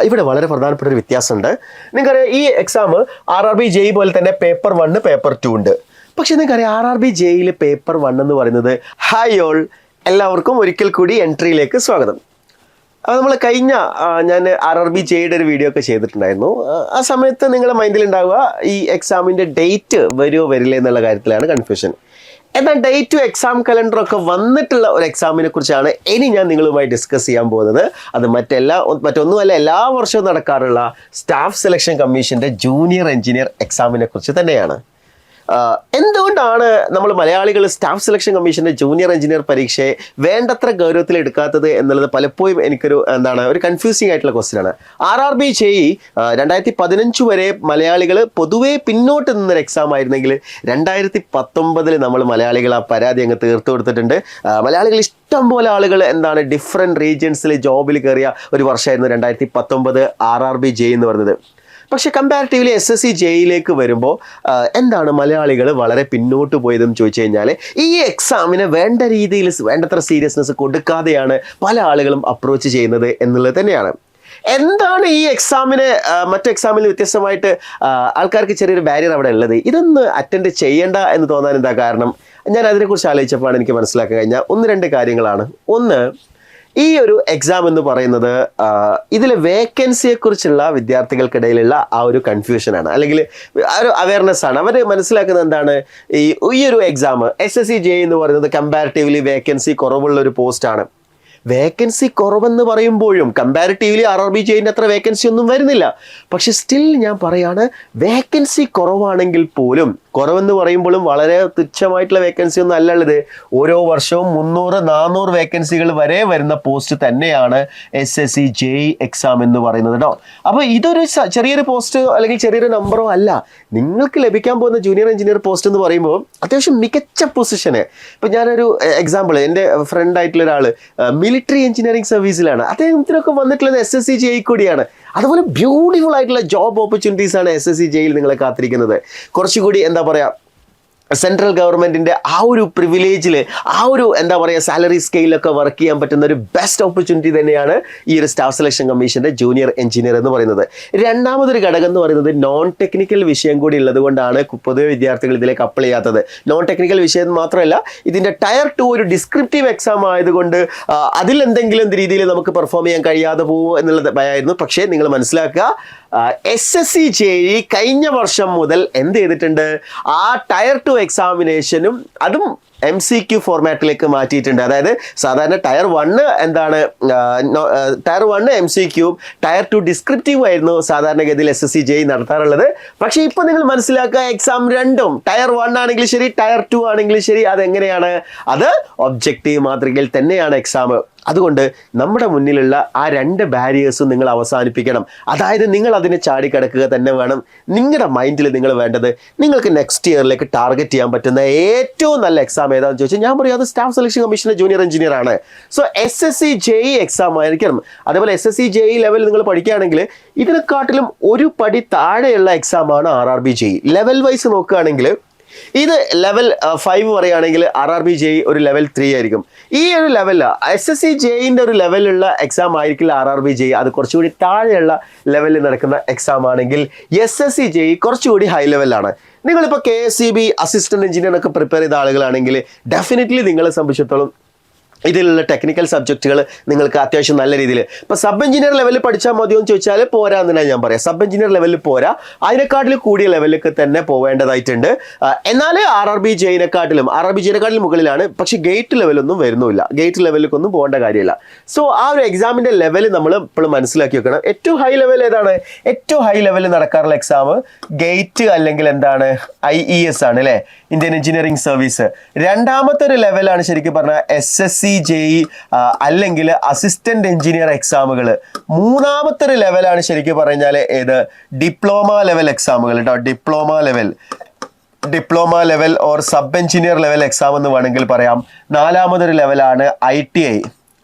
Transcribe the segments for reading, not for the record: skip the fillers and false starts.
ഇവിടെ വളരെ പ്രധാനപ്പെട്ട ഒരു വ്യത്യാസമുണ്ട്. നിങ്ങൾക്കറിയാം ഈ എക്സാം RRB JEE പോലെ തന്നെ പേപ്പർ 1 പേപ്പർ 2 ഉണ്ട്. പക്ഷെ നിങ്ങൾക്കറിയാം RRB JEE പേപ്പർ 1 എന്ന് പറയുന്നത് ഹായ് ഓൾ, എല്ലാവർക്കും ഒരിക്കൽ കൂടി എൻട്രിയിലേക്ക് സ്വാഗതം. അപ്പോൾ നമ്മൾ കഴിഞ്ഞ ഞാൻ RRB JEE ഒരു വീഡിയോ ഒക്കെ ചെയ്തിട്ടുണ്ടായിരുന്നു. ആ സമയത്ത് നിങ്ങളുടെ മൈൻഡിൽ ഉണ്ടാവുക ഈ എക്സാമിൻ്റെ ഡേറ്റ് വരുമോ വരില്ലേ എന്നുള്ള കാര്യത്തിലാണ് കൺഫ്യൂഷൻ. എന്നാൽ ഡേറ്റും എക്സാം കലണ്ടറൊക്കെ വന്നിട്ടുള്ള ഒരു എക്സാമിനെ കുറിച്ചാണ് ഇനി ഞാൻ നിങ്ങളുമായി ഡിസ്കസ് ചെയ്യാൻ പോകുന്നത്. അത് മറ്റൊന്നുമല്ല, എല്ലാ വർഷവും നടക്കാറുള്ള സ്റ്റാഫ് സെലക്ഷൻ കമ്മീഷൻ്റെ ജൂനിയർ എഞ്ചിനീയർ എക്സാമിനെ കുറിച്ച് തന്നെയാണ്. എന്തുകൊണ്ടാണ് നമ്മൾ മലയാളികൾ സ്റ്റാഫ് സെലക്ഷൻ കമ്മീഷൻ്റെ ജൂനിയർ എഞ്ചിനീയർ പരീക്ഷയെ വേണ്ടത്ര ഗൗരവത്തിൽ എടുക്കാത്തത് എന്നുള്ളത് പലപ്പോഴും ഒരു കൺഫ്യൂസിങ് ആയിട്ടുള്ള ക്വസ്റ്റ്യൻ ആണ്. RRB JEE 2015 വരെ മലയാളികൾ പൊതുവേ പിന്നോട്ട് നിന്നൊരു എക്സാം ആയിരുന്നെങ്കിൽ 2019 നമ്മൾ മലയാളികൾ ആ പരാതി അങ്ങ് തീർത്തു കൊടുത്തിട്ടുണ്ട്. മലയാളികൾ ഇഷ്ടംപോലെ ആളുകൾ ഡിഫറെൻറ്റ് റീജിയൻസിൽ ജോബിൽ കയറിയ ഒരു വർഷമായിരുന്നു 2019 RRB JEE എന്ന് പറയുന്നത്. പക്ഷേ കമ്പാരിറ്റീവ്ലി SSC JEE വരുമ്പോൾ മലയാളികൾ വളരെ പിന്നോട്ട് പോയതെന്ന് ചോദിച്ചു കഴിഞ്ഞാൽ ഈ എക്സാമിന് വേണ്ട രീതിയിൽ വേണ്ടത്ര സീരിയസ്നെസ് കൊടുക്കാതെയാണ് പല ആളുകളും അപ്രോച്ച് ചെയ്യുന്നത് എന്നുള്ളത് തന്നെയാണ്. എന്താണ് ഈ എക്സാമിന് മറ്റു എക്സാമിൽ വ്യത്യസ്തമായിട്ട് ആൾക്കാർക്ക് ചെറിയൊരു ബാരിയർ അവിടെ ഉള്ളത്? ഇതൊന്ന് അറ്റൻഡ് ചെയ്യേണ്ട എന്ന് തോന്നാൻ എന്താ കാരണം? ഞാൻ അതിനെക്കുറിച്ച് ആലോചിച്ചപ്പോഴാണ് എനിക്ക് മനസ്സിലാക്കാൻ കഴിഞ്ഞ 1-2 കാര്യങ്ങളാണ്. ഒന്ന്, ഈ ഒരു എക്സാം എന്ന് പറയുന്നത് ഇതിലെ വേക്കൻസിയെക്കുറിച്ചുള്ള വിദ്യാർത്ഥികൾക്കിടയിലുള്ള ആ ഒരു കൺഫ്യൂഷനാണ്, അല്ലെങ്കിൽ ആ ഒരു അവയർനെസ് ആണ്. അവർ മനസ്സിലാക്കുന്നത് എന്താണ്, ഈ ഒരു എക്സാം SSC JEE എന്ന് പറയുന്നത് കമ്പാരിറ്റീവ്ലി വേക്കൻസി കുറവുള്ള ഒരു പോസ്റ്റാണ്. വേക്കൻസി കുറവെന്ന് പറയുമ്പോഴും കമ്പാരിറ്റീവ്ലി RRB JEE അത്ര വേക്കൻസി ഒന്നും വരുന്നില്ല. പക്ഷെ സ്റ്റിൽ ഞാൻ പറയാണ്, വേക്കൻസി കുറവാണെങ്കിൽ പോലും, കുറവെന്ന് പറയുമ്പോഴും വളരെ തുച്ഛമായിട്ടുള്ള വേക്കൻസി ഒന്നും അല്ല ഉള്ളത്. ഓരോ വർഷവും 300-400 വേക്കൻസികൾ വരെ വരുന്ന പോസ്റ്റ് തന്നെയാണ് SSC JEE എക്സാം എന്ന് പറയുന്നത് കേട്ടോ. അപ്പോൾ ഇതൊരു ചെറിയൊരു പോസ്റ്റോ അല്ലെങ്കിൽ ചെറിയൊരു നമ്പറോ അല്ല. നിങ്ങൾക്ക് ലഭിക്കാൻ പോകുന്ന ജൂനിയർ എഞ്ചിനീയർ പോസ്റ്റ് എന്ന് പറയുമ്പോൾ അത്യാവശ്യം മികച്ച പൊസിഷന്. ഇപ്പം ഞാനൊരു എക്സാമ്പിൾ, എൻ്റെ ഫ്രണ്ട് ആയിട്ടുള്ള ഒരാൾ മിലിറ്ററി എഞ്ചിനീയറിംഗ് സർവീസിലാണ്. അദ്ദേഹത്തിനൊക്കെ വന്നിട്ടുള്ളത് SSC JEE കൂടിയാണ്. അതുപോലെ ബ്യൂട്ടിഫുൾ ആയിട്ടുള്ള ജോബ് ഓപ്പർച്യൂണിറ്റീസ് ആണ് SSC JEE നിങ്ങളെ കാത്തിരിക്കുന്നത്. കുറച്ചുകൂടി സെൻട്രൽ ഗവൺമെൻറ്റിൻ്റെ ആ ഒരു പ്രിവിലേജിൽ ആ ഒരു സാലറി സ്കെയിലൊക്കെ വർക്ക് ചെയ്യാൻ പറ്റുന്ന ഒരു ബെസ്റ്റ് ഓപ്പർച്യൂണിറ്റി തന്നെയാണ് ഈ ഒരു സ്റ്റാഫ് സെലക്ഷൻ കമ്മീഷൻ്റെ ജൂനിയർ എഞ്ചിനീയർ എന്ന് പറയുന്നത്. രണ്ടാമതൊരു ഘടകം എന്ന് പറയുന്നത് നോൺ ടെക്നിക്കൽ വിഷയം കൂടി ഉള്ളത് കൊണ്ടാണ് പൊതുവെ വിദ്യാർത്ഥികൾ ഇതിലേക്ക് അപ്ലൈ ചെയ്യാത്തത്. നോൺ ടെക്നിക്കൽ വിഷയം മാത്രമല്ല, ഇതിൻ്റെ ടയർ 2 ഒരു ഡിസ്ക്രിപ്റ്റീവ് എക്സാം ആയതുകൊണ്ട് അതിലെന്തെങ്കിലും രീതിയിൽ നമുക്ക് പെർഫോം ചെയ്യാൻ കഴിയാതെ പോകുമോ എന്നുള്ളത് ഭയമായിരുന്നു. പക്ഷേ നിങ്ങൾ മനസ്സിലാക്കുക, SSC JEE കഴിഞ്ഞ വർഷം മുതൽ എന്ത് ചെയ്തിട്ടുണ്ട്, ആ ടയർ 2 എക്സാമിനേഷനും അതും MCQ ഫോർമാറ്റിലേക്ക് മാറ്റിയിട്ടുണ്ട്. അതായത് സാധാരണ ടയർ 1 MCQ, ടയർ 2 ഡിസ്ക്രിപ്റ്റീവ് ആയിരുന്നു സാധാരണഗതിയിൽ SSC JEE നടത്താറുള്ളത്. പക്ഷേ ഇപ്പോൾ നിങ്ങൾ മനസ്സിലാക്കുക, എക്സാം രണ്ടും ടയർ 1 ആണെങ്കിലും ശരി, ടയർ 2 ആണെങ്കിലും ശരി, അതെങ്ങനെയാണ്, അത് ഒബ്ജക്റ്റീവ് മാതൃകയിൽ തന്നെയാണ് എക്സാം. അതുകൊണ്ട് നമ്മുടെ മുന്നിലുള്ള ആ 2 ബാരിയേഴ്സും നിങ്ങൾ അവസാനിപ്പിക്കണം. അതായത് നിങ്ങൾ അതിനെ ചാടിക്കടക്കുക തന്നെ വേണം. നിങ്ങളുടെ മൈൻഡിൽ നിങ്ങൾ വേണ്ടത്, നിങ്ങൾക്ക് നെക്സ്റ്റ് ഇയറിലേക്ക് ടാർഗറ്റ് ചെയ്യാൻ പറ്റുന്ന ഏറ്റവും നല്ല എക്സാം ഏതാണെന്ന് ചോദിച്ചാൽ ഞാൻ പറയും അത് സ്റ്റാഫ് സെലക്ഷൻ കമ്മീഷൻ്റെ ജൂനിയർ എഞ്ചിനീയർ ആണ്. സോ SSC JEE എക്സാം ആയിരിക്കണം. അതേപോലെ SSC JEE ലെവൽ നിങ്ങൾ പഠിക്കുകയാണെങ്കിൽ ഇതിനെക്കാട്ടിലും ഒരു പടി താഴെയുള്ള എക്സാമാണ് RRB JEE. ലെവൽ വൈസ് നോക്കുകയാണെങ്കിൽ ഇത് ലെവൽ 5 പറയുകയാണെങ്കിൽ RRB JEE ഒരു ലെവൽ 3 ആയിരിക്കും. ഈ ഒരു ലെവലിൽ SSC JEE ഒരു ലെവലുള്ള എക്സാം ആയിരിക്കില്ല RRB JEE. അത് കുറച്ചുകൂടി താഴെയുള്ള ലെവലിൽ നടക്കുന്ന എക്സാം ആണെങ്കിൽ SSC JEE കുറച്ചുകൂടി ഹൈ ലെവലാണ്. നിങ്ങളിപ്പോൾ KSEB അസിസ്റ്റന്റ് എഞ്ചിനീയർ ഒക്കെ പ്രിപ്പയർ ചെയ്ത ആളുകളാണെങ്കിൽ ഡെഫിനറ്റ്ലി നിങ്ങളെ സംബന്ധിച്ചിടത്തോളം ഇതിലുള്ള ടെക്നിക്കൽ സബ്ജക്റ്റുകൾ നിങ്ങൾക്ക് അത്യാവശ്യം നല്ല രീതിയിൽ ഇപ്പോൾ സബ് എഞ്ചിനീയർ ലെവലിൽ പഠിച്ചാൽ മതിയോ എന്ന് ചോദിച്ചാൽ പോരാ എന്നാണ് ഞാൻ പറയാം. സബ് എഞ്ചിനീയർ ലെവലിൽ പോരാ, അതിനെക്കാട്ടിലും കൂടിയ ലെവലിലേക്ക് തന്നെ പോവേണ്ടതായിട്ടുണ്ട്. എന്നാൽ RRB JEE മുകളിലാണ്. പക്ഷേ ഗേറ്റ് ലെവലൊന്നും വരുന്നില്ല, ഗേറ്റ് ലെവലിലേക്കൊന്നും പോകേണ്ട കാര്യമില്ല. സോ ആ ഒരു എക്സാമിൻ്റെ ലെവൽ നമ്മൾ ഇപ്പോഴും മനസ്സിലാക്കി വെക്കണം. ഏറ്റവും ഹൈ ലെവൽ ഏതാണ്? ഏറ്റവും ഹൈ ലെവലിൽ നടക്കാറുള്ള എക്സാം ഗേറ്റ് അല്ലെങ്കിൽ IES ആണ് അല്ലേ, ഇന്ത്യൻ എഞ്ചിനീയറിംഗ് സർവീസ്. രണ്ടാമത്തെ ഒരു ലെവലാണ് ശരിക്കും പറഞ്ഞാൽ SSC JEE അല്ലെങ്കിൽ അസിസ്റ്റന്റ് എഞ്ചിനീയർ എക്സാമുകൾ. മൂന്നാമത്തെ ഒരു ലെവലാണ് ശരിക്കും പറഞ്ഞാൽ ഡിപ്ലോമ ലെവൽ എക്സാമുകൾ കേട്ടോ. Diploma level or sub engineer level exam എന്ന് വേണമെങ്കിൽ പറയാം. നാലാമതൊരു ലെവലാണ് ITI.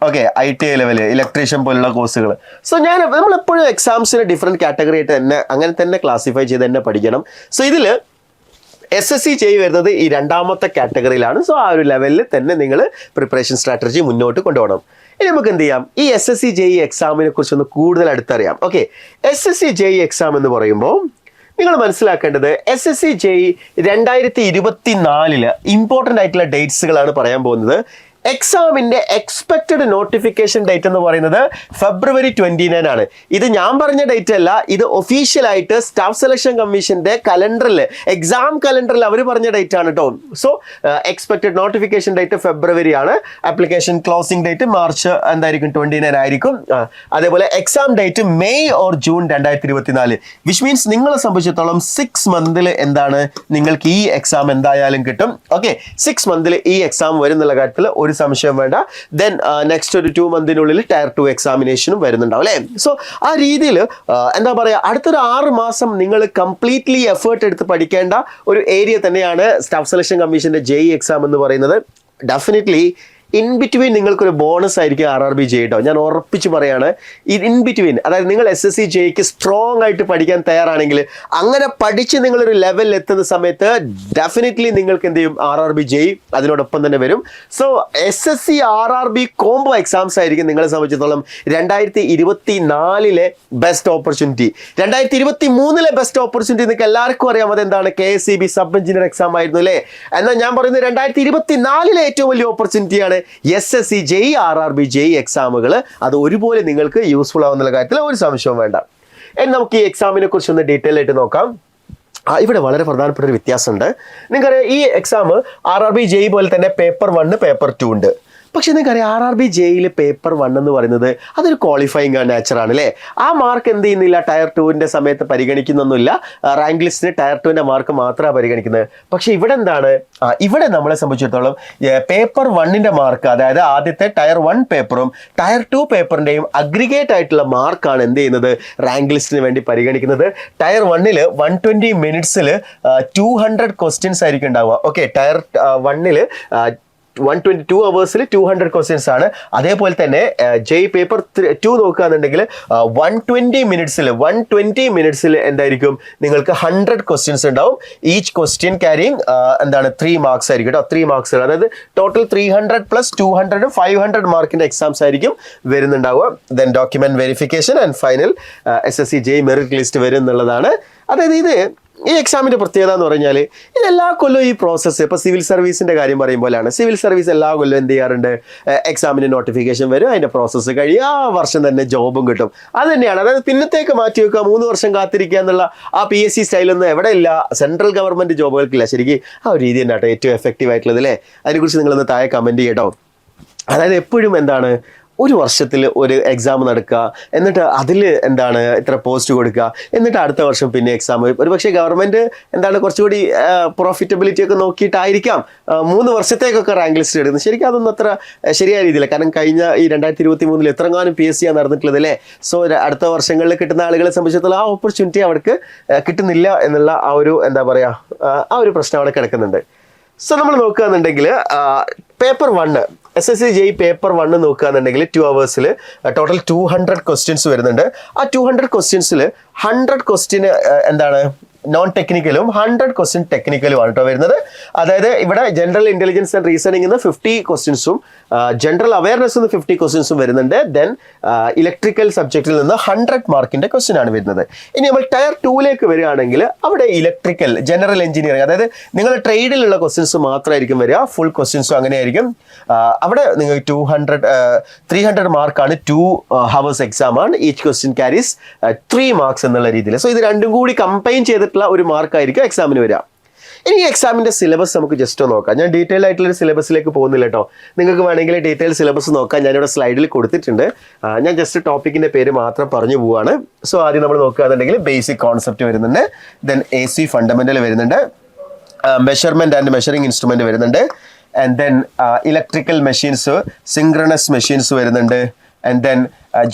ITI ലെവൽ, ഇലക്ട്രീഷ്യൻ പോലുള്ള കോഴ്സുകൾ. സോ നമ്മളെപ്പോഴും എക്സാംസിന് ഡിഫറെൻറ്റ് കാറ്റഗറി ആയിട്ട് തന്നെ അങ്ങനെ തന്നെ ക്ലാസിഫൈ ചെയ്ത് തന്നെ പഠിക്കണം. സോ ഇതിൽ SSC JEE വരുന്നത് ഈ രണ്ടാമത്തെ കാറ്റഗറിയിലാണ്. സോ ആ ഒരു ലെവലിൽ തന്നെ നിങ്ങൾ പ്രിപ്പറേഷൻ സ്ട്രാറ്റജി മുന്നോട്ട് കൊണ്ടുപോകണം. ഇനി നമുക്ക് എന്ത് ചെയ്യാം, ഈ SSC JEE എക്സാമിനെ കുറിച്ചൊന്ന് കൂടുതൽ അടുത്തറിയാം. ഓക്കെ, SSC JEE എക്സാം എന്ന് പറയുമ്പോൾ നിങ്ങൾ മനസ്സിലാക്കേണ്ടത് SSC JEE 2024 ഇമ്പോർട്ടൻ്റ് ആയിട്ടുള്ള ഡേറ്റ്സുകളാണ് പറയാൻ പോകുന്നത്. എക്സാമിന്റെ എക്സ്പെക്റ്റഡ് നോട്ടിഫിക്കേഷൻ ഡേറ്റ് എന്ന് പറയുന്നത് February 29 ആണ്. ഇത് ഞാൻ പറഞ്ഞ ഡേറ്റ് അല്ല, ഇത് ഒഫീഷ്യലായിട്ട് സ്റ്റാഫ് സെലക്ഷൻ കമ്മീഷന്റെ കലണ്ടറിൽ, എക്സാം കലണ്ടറിൽ അവർ പറഞ്ഞ ഡേറ്റ് ആണ് കേട്ടോ. So expected notification date February ആണ്. ആപ്ലിക്കേഷൻ ക്ലോസിംഗ് ഡേറ്റ് മാർച്ച് എന്തായിരിക്കും 29 ആയിരിക്കും. അതേപോലെ exam date May or June 2024, which means നിങ്ങളെ സംബന്ധിച്ചിടത്തോളം 6 മന്തിൽ എന്താണ് നിങ്ങൾക്ക് ഈ എക്സാം എന്തായാലും കിട്ടും. ഓക്കെ, 6 മന്തിൽ ഈ എക്സാം വരുന്നുള്ള കാര്യത്തിൽ ഒരു സംശയം വേണ്ട. ദെൻ നെക്സ്റ്റ് ഒരു 2 മന്തിനുള്ളിൽ ടയർ 2 എക്സാമിനേഷനും വരുന്നുണ്ടാവും അല്ലേ. സോ ആ രീതിയിൽ എന്താ പറയുക, അടുത്തൊരു 6 മാസം നിങ്ങൾ കംപ്ലീറ്റ്ലി എഫേർട്ട് എടുത്ത് പഠിക്കേണ്ട ഒരു ഏരിയ തന്നെയാണ് സ്റ്റാഫ് സെലക്ഷൻ കമ്മീഷന്റെ JEE എക്സാം എന്ന് പറയുന്നത്. ഡെഫിനറ്റ്ലി ഇൻ ബിറ്റ്വീൻ നിങ്ങൾക്കൊരു ബോണസ് ആയിരിക്കും RRB JEE കേട്ടോ. ഞാൻ ഉറപ്പിച്ച് പറയാണ്, ഇൻ ബിറ്റ്വീൻ, അതായത് നിങ്ങൾ SSC JEEക്ക് സ്ട്രോങ് ആയിട്ട് പഠിക്കാൻ തയ്യാറാണെങ്കിൽ, അങ്ങനെ പഠിച്ച് നിങ്ങളൊരു ലെവലിൽ എത്തുന്ന സമയത്ത് ഡെഫിനറ്റ്ലി നിങ്ങൾക്ക് എന്ത് ചെയ്യും, RRB JEE അതിനോടൊപ്പം തന്നെ വരും. So SSC RRB combo exams ആയിരിക്കും നിങ്ങളെ സംബന്ധിച്ചിടത്തോളം 2024 ബെസ്റ്റ് ഓപ്പർച്യൂണിറ്റി. 2023 ബെസ്റ്റ് ഓപ്പർച്യൂണിറ്റി നിങ്ങൾക്ക് എല്ലാവർക്കും അറിയാം, അതെന്താണ്, KSEB സബ് എഞ്ചിനീയർ എക്സാം ആയിരുന്നു അല്ലേ. എന്നാൽ ഞാൻ പറയുന്നത് 2024 ഏറ്റവും വലിയ ഓപ്പർച്യൂണിറ്റിയാണ് SSC JEE RRB JEE എക്സാമുകൾ. അത് ഒരുപോലെ നിങ്ങൾക്ക് യൂസ്ഫുൾ ആവുന്ന കാര്യത്തിൽ ഒരു സംശയവും വേണ്ട. ഇനി നമുക്ക് ഈ എക്സാമിനെ കുറിച്ച് ഒന്ന് ഡീറ്റെയിൽ ആയിട്ട് നോക്കാം. ഇവിടെ വളരെ പ്രധാനപ്പെട്ട ഒരു വ്യത്യാസമുണ്ട്. നിങ്ങൾക്കറിയാം, ഈ എക്സാം RRB JEE പോലെ തന്നെ പേപ്പർ 1 പേപ്പർ 2 ഉണ്ട്. പക്ഷെ നിങ്ങൾക്കറിയാം, RRB JEE പേപ്പർ 1 എന്ന് പറയുന്നത് അതൊരു ക്വാളിഫയിങ് നേച്ചറാണ് അല്ലേ. ആ മാർക്ക് എന്ത് ചെയ്യുന്നില്ല, ടയർ 2 സമയത്ത് പരിഗണിക്കുന്നൊന്നുമില്ല. റാങ്ക് ലിസ്റ്റിന് ടയർ 2 മാർക്ക് മാത്രമാണ് പരിഗണിക്കുന്നത്. പക്ഷെ ഇവിടെ എന്താണ്, ഇവിടെ നമ്മളെ സംബന്ധിച്ചിടത്തോളം പേപ്പർ 1 മാർക്ക്, അതായത് ആദ്യത്തെ ടയർ 1 പേപ്പറും ടയർ 2 പേപ്പറിൻ്റെയും അഗ്രിഗേറ്റ് ആയിട്ടുള്ള മാർക്കാണ് എന്ത് ചെയ്യുന്നത്, റാങ്ക് ലിസ്റ്റിന് വേണ്ടി പരിഗണിക്കുന്നത്. ടയർ 1 120 മിനിറ്റ്സിൽ 200 ക്വസ്റ്റ്യൻസ് ആയിരിക്കും ഉണ്ടാവുക. ഓക്കെ, ടയർ 1 122 hours 200 ക്വസ്റ്റ്യൻസ് ആണ്. അതേപോലെ തന്നെ JEE പേപ്പർ 2 നോക്കുകയാണെന്നുണ്ടെങ്കിൽ 120 മിനിറ്റ്സിൽ എന്തായിരിക്കും, നിങ്ങൾക്ക് 100 ക്വസ്റ്റ്യൻസ് ഉണ്ടാവും. ഈച്ച് ക്വസ്റ്റ്യൻ ക്യാരിങ് എന്താണ് 3 മാർക്സ് ആയിരിക്കും കേട്ടോ. 3 മാർക്സ്, അതായത് ടോട്ടൽ 300 + 200 500 മാർക്കിന്റെ എക്സാംസ് ആയിരിക്കും വരുന്നുണ്ടാവുക. Then document verification and final SSC JEE merit list വരും എന്നുള്ളതാണ്. അതായത് ഇത് ഈ എക്സാമിന്റെ പ്രത്യേകത എന്ന് പറഞ്ഞാൽ, ഇത് എല്ലാ കൊല്ലവും ഈ പ്രോസസ്സ്, ഇപ്പോൾ സിവിൽ സർവീസിന്റെ കാര്യം പറയുമ്പോഴാണ്, സിവിൽ സർവീസ് എല്ലാ കൊല്ലവും എന്ത് ചെയ്യാറുണ്ട്, എക്സാമിന് നോട്ടിഫിക്കേഷൻ വരും, അതിന്റെ പ്രോസസ്സ് കഴിയും, ആ വർഷം തന്നെ ജോബും കിട്ടും. അത് തന്നെയാണ്. അതായത് പിന്നത്തേക്ക് മാറ്റി വെക്കുക, 3 വർഷം കാത്തിരിക്കുക എന്നുള്ള ആ PSC സ്റ്റൈലൊന്നും എവിടെ ഇല്ല, സെൻട്രൽ ഗവൺമെന്റ് ജോബുകൾക്കില്ല. ശരിക്കും ആ ഒരു രീതി തന്നെ കേട്ടോ ഏറ്റവും എഫക്റ്റീവ് ആയിട്ടുള്ളത് അല്ലേ. അതിനെക്കുറിച്ച് നിങ്ങളൊന്ന് താഴെ കമന്റ് ചെയ്യട്ടോ. അതായത് എപ്പോഴും എന്താണ്, ഒരു വർഷത്തിൽ ഒരു എക്സാം നടക്കുക, എന്നിട്ട് അതിൽ എന്താണ് ഇത്ര പോസ്റ്റ് കൊടുക്കുക, എന്നിട്ട് അടുത്ത വർഷം പിന്നെ എക്സാം. ഒരു പക്ഷേ ഗവൺമെൻറ് എന്താണ് കുറച്ചുകൂടി പ്രോഫിറ്റബിലിറ്റി ഒക്കെ നോക്കിയിട്ടായിരിക്കാം 3 വർഷത്തേക്കൊക്കെ റാങ്ക് ലിസ്റ്റ് എടുക്കുന്നത്. ശരിക്കും അതൊന്നും അത്ര ശരിയായ രീതിയില്ല. കാരണം കഴിഞ്ഞ ഈ 2023 എത്രങ്ങാനും PSC നടന്നിട്ടുള്ളത് അല്ലേ. സോ അടുത്ത വർഷങ്ങളിൽ കിട്ടുന്ന ആളുകളെ സംബന്ധിച്ചിടത്തോളം ആ ഓപ്പർച്യൂണിറ്റി അവർക്ക് കിട്ടുന്നില്ല എന്നുള്ള ആ ഒരു എന്താ പറയുക, ആ ഒരു പ്രശ്നം അവിടെ കിടക്കുന്നുണ്ട്. സോ നമ്മൾ നോക്കുകയാണെന്നുണ്ടെങ്കിൽ പേപ്പർ 1 SSC JEE പേപ്പർ 1 നോക്കുകയാണെന്നുണ്ടെങ്കിൽ 2 hours ടോട്ടൽ 200 ക്വസ്റ്റ്യൻസ് വരുന്നുണ്ട്. ആ 200 ക്വസ്റ്റ്യൻസിൽ 100 ക്വസ്റ്റ്യൻ എന്താണ് നോൺ ടെക്നിക്കലും 100 ക്വസ്റ്റ്യൻ ടെക്നിക്കലും ആണ് കേട്ടോ വരുന്നത്. അതായത് ഇവിടെ ജനറൽ ഇന്റലിജൻസ് ആൻഡ് റീസണിംഗ് 50 ക്വസ്റ്റ്യൻസും ജനറൽ അവയർനെസ് 50 ക്വസ്റ്റ്യൻസും വരുന്നുണ്ട്. ദെൻ ഇലക്ട്രിക്കൽ സബ്ജക്റ്റിൽ നിന്ന് 100 മാർക്കിന്റെ ക്വസ്റ്റ്യൻ ആണ് വരുന്നത്. ഇനി നമ്മൾ ടയർ 2 വരികയാണെങ്കിൽ അവിടെ ഇലക്ട്രിക്കൽ, ജനറൽ എഞ്ചിനീയറിംഗ്, അതായത് നിങ്ങളുടെ ട്രേഡിലുള്ള ക്വസ്റ്റ്യൻസ് മാത്രമായിരിക്കും വരിക. ഫുൾ ക്വസ്റ്റ്യൻസും അങ്ങനെയായിരിക്കും. അവിടെ നിങ്ങൾക്ക് 300 മാർക്കാണ്. 2 hours എക്സാം ആണ്. ഈച്ച് ക്വസ്റ്റ്യൻ ക്യാരീസ് 3 മാർക്സ് എന്നുള്ള രീതിയിൽ. സോ ഇത് രണ്ടും കൂടി കമ്പൈൻ ചെയ്തിട്ടുള്ള ഒരു മാർക്കായിരിക്കും എക്സാമിന് വരിക. ഇനി ഈ എക്സാമിന്റെ സിലബസ് നമുക്ക് ജസ്റ്റ് നോക്കാം. ഞാൻ ഡീറ്റെയിൽ ആയിട്ടുള്ള സിലബസിലേക്ക് പോകുന്നില്ല കേട്ടോ. നിങ്ങൾക്ക് വേണമെങ്കിൽ ഡീറ്റെയിൽ സിലബസ് നോക്കാം, ഞാനിവിടെ സ്ലൈഡിൽ കൊടുത്തിട്ടുണ്ട്. ഞാൻ ജസ്റ്റ് ടോപ്പിക്കിന്റെ പേര് മാത്രം പറഞ്ഞു പോവാണ്. സോ ആദ്യം നമ്മൾ നോക്കുകയാണെന്നുണ്ടെങ്കിൽ ബേസിക് കോൺസെപ്റ്റ് വരുന്നുണ്ട്. ദെൻ AC ഫണ്ടമെന്റൽ വരുന്നുണ്ട്. മെഷർമെന്റ് ആൻഡ് മെഷറിംഗ് ഇൻസ്ട്രുമെന്റ് വരുന്നുണ്ട്. And then electrical machines, synchronous machines വരുന്നുണ്ട്. And then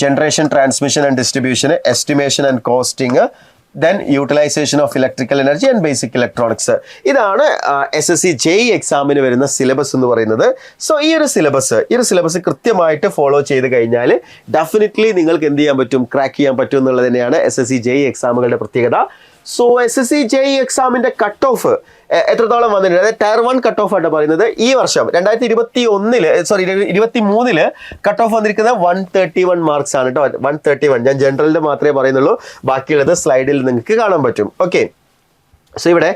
generation, transmission and distribution, estimation and costing, then utilisation of electrical energy and basic electronics. ഇതാണ് SSC JEE എക്സാമിന് വരുന്ന syllabus എന്ന് പറയുന്നത്. So ഈ ഒരു syllabus കൃത്യമായിട്ട് ഫോളോ ചെയ്ത് കഴിഞ്ഞാൽ ഡെഫിനറ്റ്ലി നിങ്ങൾക്ക് എന്ത് ചെയ്യാൻ പറ്റും, ക്രാക്ക് ചെയ്യാൻ പറ്റും എന്നുള്ളത് തന്നെയാണ് SSC JEE എക്സാമുകളുടെ പ്രത്യേകത. സോ SSC JEE എക്സാമിന്റെ കട്ട് ഓഫ് എത്രത്തോളം വന്നിട്ടുണ്ട്, അതായത് ടയർ 1 കട്ട് ഓഫ് ആയിട്ട് പറയുന്നത് ഈ വർഷം 2023 കട്ട് ഓഫ് വന്നിരിക്കുന്നത് 131 മാർക്സ് ആണ് കേട്ടോ. 131. ഞാൻ ജനറലിന്റെ മാത്രമേ പറയുന്നുള്ളൂ, ബാക്കിയുള്ളത് സ്ലൈഡിൽ നിങ്ങൾക്ക് കാണാൻ പറ്റും. ഓക്കെ, സോ ഇവിടെ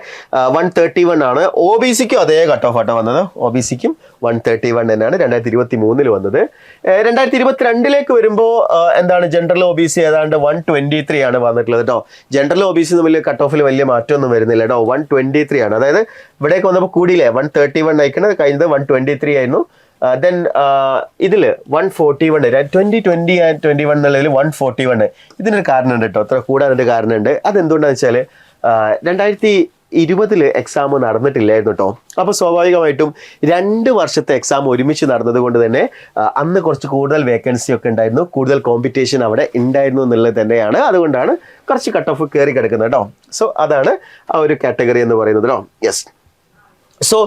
131 ആണ്. OBCക്കും അതേ കട്ട് ഓഫ് ആട്ടോ വന്നത്. OBCക്കും 131 തന്നെയാണ് 2023 വന്നത്. 2022 വരുമ്പോൾ എന്താണ്, ജനറൽ OBC ഏതാണ്ട് 123 ആണ് വന്നിട്ടുള്ളത് കേട്ടോ. ജനറൽ OBC തമ്മിൽ കട്ട് ഓഫിൽ വലിയ മാറ്റമൊന്നും വരുന്നില്ല കേട്ടോ. 123 ആണ്. അതായത് ഇവിടേക്ക് വന്നപ്പോൾ കൂടിയില്ലേ, 131 അയക്കുന്നത്, കഴിഞ്ഞത് 123 ആയിരുന്നു. ദെൻ ഇതിൽ 141 2020 ആൻഡ് 21 എന്നുള്ളതിൽ 141. ഇതിനൊരു കാരണമുണ്ട് കേട്ടോ, അത്ര കൂടാനൊരു കാരണമുണ്ട്. അതെന്തുകൊണ്ടാണെന്ന് വെച്ചാൽ 2020 എക്സാം നടന്നിട്ടില്ലായിരുന്നു കേട്ടോ. അപ്പോൾ സ്വാഭാവികമായിട്ടും 2 വർഷത്തെ എക്സാം ഒരുമിച്ച് നടന്നത് കൊണ്ട് തന്നെ അന്ന് കുറച്ച് കൂടുതൽ വേക്കൻസി ഒക്കെ ഉണ്ടായിരുന്നു, കൂടുതൽ കോമ്പറ്റീഷൻ അവിടെ ഉണ്ടായിരുന്നു എന്നുള്ളത് തന്നെയാണ്. അതുകൊണ്ടാണ് കുറച്ച് കട്ട് ഓഫ് കയറി കിടക്കുന്നത് കേട്ടോ. സോ അതാണ് ആ ഒരു കാറ്റഗറി എന്ന് പറയുന്നത് കേട്ടോ. യെസ്. സോ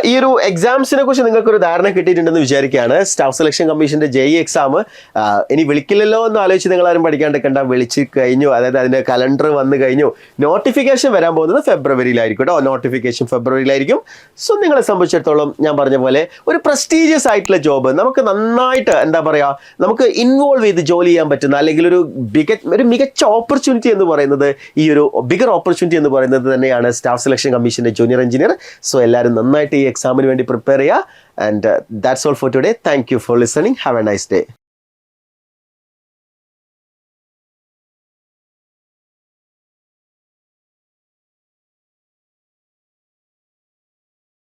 ഈ ഒരു എക്സാംസിനെ കുറിച്ച് നിങ്ങൾക്കൊരു ധാരണ കിട്ടിയിട്ടുണ്ടെന്ന് വിചാരിക്കുകയാണ്. സ്റ്റാഫ് സെലക്ഷൻ കമ്മീഷന്റെ JEE എക്സാം ഇനി വിളിക്കില്ലല്ലോ എന്ന് ആലോചിച്ച് നിങ്ങളാരും പഠിക്കാണ്ടിരിക്കണ്ട. വിളിച്ച് കഴിഞ്ഞു, അതായത് അതിന്റെ കലണ്ടർ വന്നു കഴിഞ്ഞു. നോട്ടിഫിക്കേഷൻ വരാൻ പോകുന്നത് ഫെബ്രുവരിയിലായിരിക്കും കേട്ടോ. നോട്ടിഫിക്കേഷൻ ഫെബ്രുവരിയിലായിരിക്കും. സോ നിങ്ങളെ സംബന്ധിച്ചിടത്തോളം ഞാൻ പറഞ്ഞ പോലെ ഒരു പ്രസ്റ്റീജിയസ് ആയിട്ടുള്ള ജോബ്, നമുക്ക് നന്നായിട്ട് എന്താ പറയുക, നമുക്ക് ഇൻവോൾവ് ചെയ്ത് ജോലി ചെയ്യാൻ പറ്റുന്ന, അല്ലെങ്കിൽ ഒരു മികച്ച ഓപ്പർച്യൂണിറ്റി എന്ന് പറയുന്നത്, ഈ ഒരു ബിഗർ ഓപ്പർച്യൂണിറ്റി എന്ന് പറയുന്നത് തന്നെയാണ് സ്റ്റാഫ് സെലക്ഷൻ കമ്മീഷന്റെ ജൂനിയർ എഞ്ചിനീയർ. സോ എല്ലാവരും നന്നായിട്ട് ഈ എക്സാമിന് വേണ്ടി പ്രിപ്പയർ ചെയ്യുക. And that's all for today. Thank you for listening. Have A nice day.